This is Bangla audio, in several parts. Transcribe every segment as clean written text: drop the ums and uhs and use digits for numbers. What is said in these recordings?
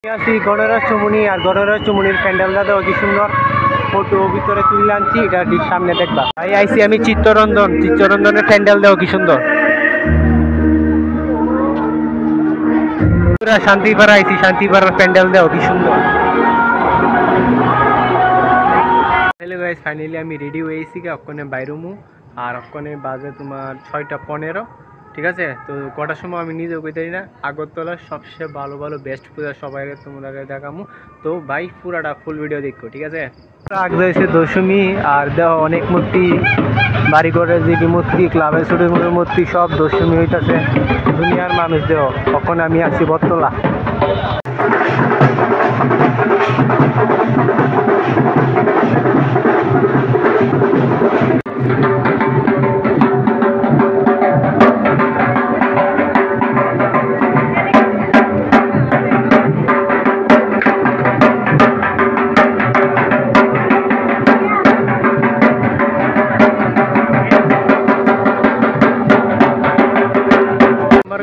আছি গণরাষ্ট্রমণি আর গণরাষ্ট্রমণির প্যান্ডেলটা দেওয়া কি সুন্দর ফটো ভিতরে তুলে আনছি, এটা ঠিক সামনে দেখবা। ভাই আইসি আমি চিত্তরঞ্জনের প্যান্ডেল দেওয়া কি সুন্দর। শান্তিপাড়া আইসি, শান্তিপাড়ার প্যান্ডেল দেওয়া কি সুন্দর। হ্যালো গাইস, ফাইনালি আমি রেডি হয়েছি অক্ষণে বাইরমু আর অক্ষণে বাজে তোমার 6টা 15। ঠিক আছে, তো কটার সময় আমি নিজেও কইতে পারি না। আগরতলার সবচেয়ে ভালো ভালো বেস্ট পূজা সবাই তোমরা দেখামু, তো ভাই পুরাটা ফুল ভিডিও দেখো। ঠিক আছে, আগ যাইছে দশমী আর দেওয়া অনেক মূর্তি, বাড়ি করে যে মূর্তি, ক্লাবের ছোটের মূর্তি সব দশমী হইতেছে। দুনিয়ার মানুষ দেহ, তখন আমি আছি বটতলা।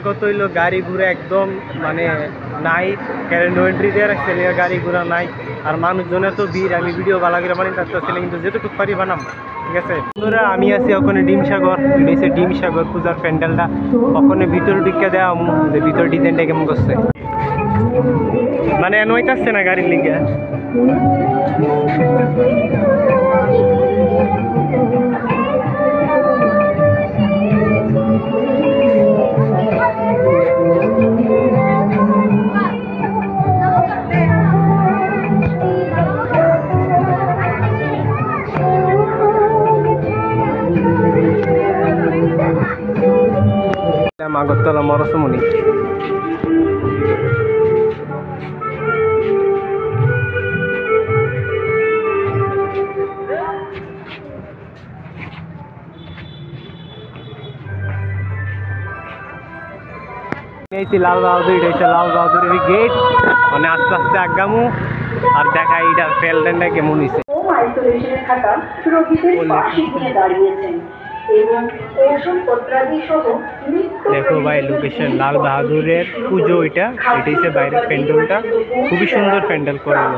কত হইলো গাড়ি ঘোড়া একদম মানে নাই, নো এন্ট্রি দিয়ে রাখছে, গাড়ি ঘোড়া নাই আর মানুষজনের তো ভিড়। আমি ভিডিও ভালো করে বানিয়ে থাকতেছিলাম, কিন্তু যেটুকু পারি বানাম। ঠিক আছে বন্ধুরা, আমি আছি ওখানে ডিমসাগর, এসে ডিমসাগর পূজার প্যান্ডেলটা ওখানে ভিতরে ঢুকে দেওয়া, যে ভিতর ডিজাইনটা কেমন করছে মানে এনওয়াইতে আসছে না গাড়ির লিঙ্গে। আগরতলা মরসমণি। লাল বাহাদুর, এটা হচ্ছে লাল বাহাদুরের গেট, মানে আস্তে আস্তে আগামু আর দেখা এটা প্যান্ডেলটা কেমন হয়েছে। দেখো ভাই লোকেশন, লাল বাহাদুরের পুজো, এটা হচ্ছে বাইরের প্যান্ডেলটা, খুবই সুন্দর প্যান্ডেল করলো।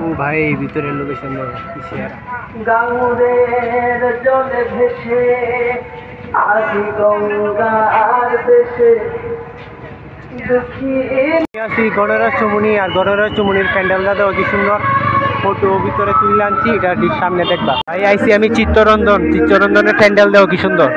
ও ভাই ভিতরের লোকেশন গণরাষ্ট্রমণি আর গণরাষ্ট্রমণির প্যান্ডেলটা দেওয়া কি সুন্দর, ফটো ভিতরে তুলে আনছি, এটা ঠিক সামনে দেখবা। ভাই আইসি আমি চিত্তরঞ্জনের প্যান্ডেল দেওয়া কি সুন্দর।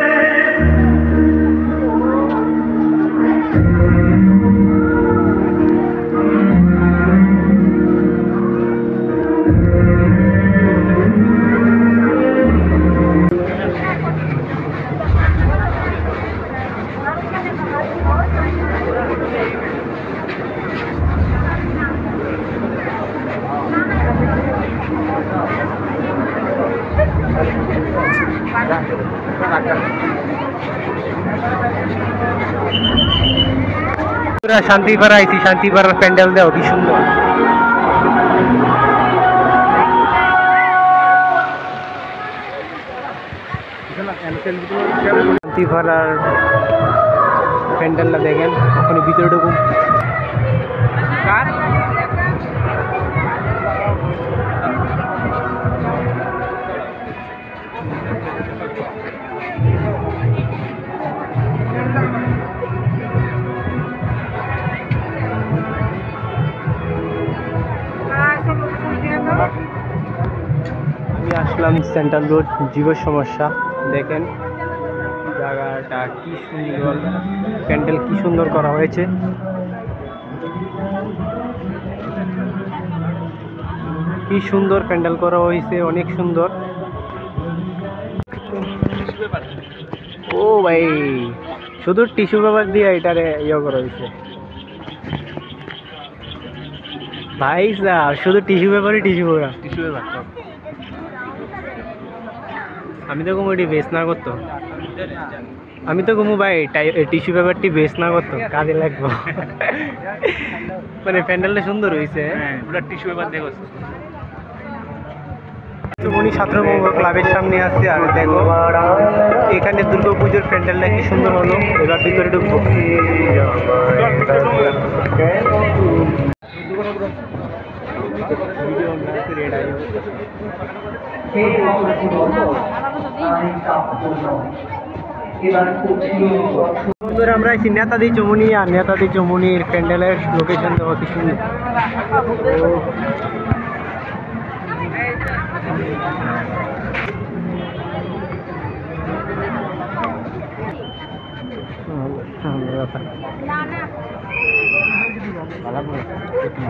শান্তিপাড়া আইসি, শান্তিপাড়ার প্যান্ডেল দেওয়া কি সুন্দর। শান্তিপাড়ার প্যান্ডেলটা দেখেন, ওখানে ভিতরে ঢুকুন। আমি আসলাম সেন্ট্রাল রোড জীব সমস্যা, দেখেন জায়গাটা কি সুন্দর, প্যান্ডেল কি সুন্দর করা হয়েছে। কি সুন্দর প্যান্ডেল করা হয়েছে, অনেক সুন্দর। ও ভাই শুধু টিস্যু পেপার দিয়ে এটারে ইয়ে করা হয়েছে ভাই, শুধু টিস্যু পেপারই টিস্যু পেপার। আমি তো কমু এটি বেশ না করতো, আমি তো কমু ভাই টিস্যু পেপারটি বেশ না করতো, কাজে লাগবো। মানে প্যান্ডেলটা সুন্দর হয়েছে, পুরো টিস্যু পেপার দিয়ে করছে। চুমনি ছাত্রমঙ্গল ক্লাবের সামনে আছে। আর দেখো এখানে দুর্গাপুজোর প্যান্ডেলটা কি সুন্দর হলো। এবার ভিতরে ঢুকবো। বন্ধুরা আমরা আছি নেতাজি চমুনি। আর নেতাজি চমুনির প্যান্ডেলের লোকেশন দেওয়া কি সুন্দর।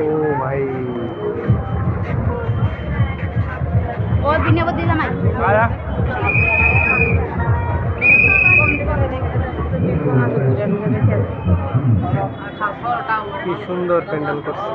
ও ভাই ও দিনে বদি জামাই কি সুন্দর প্যান্ডেল করছে।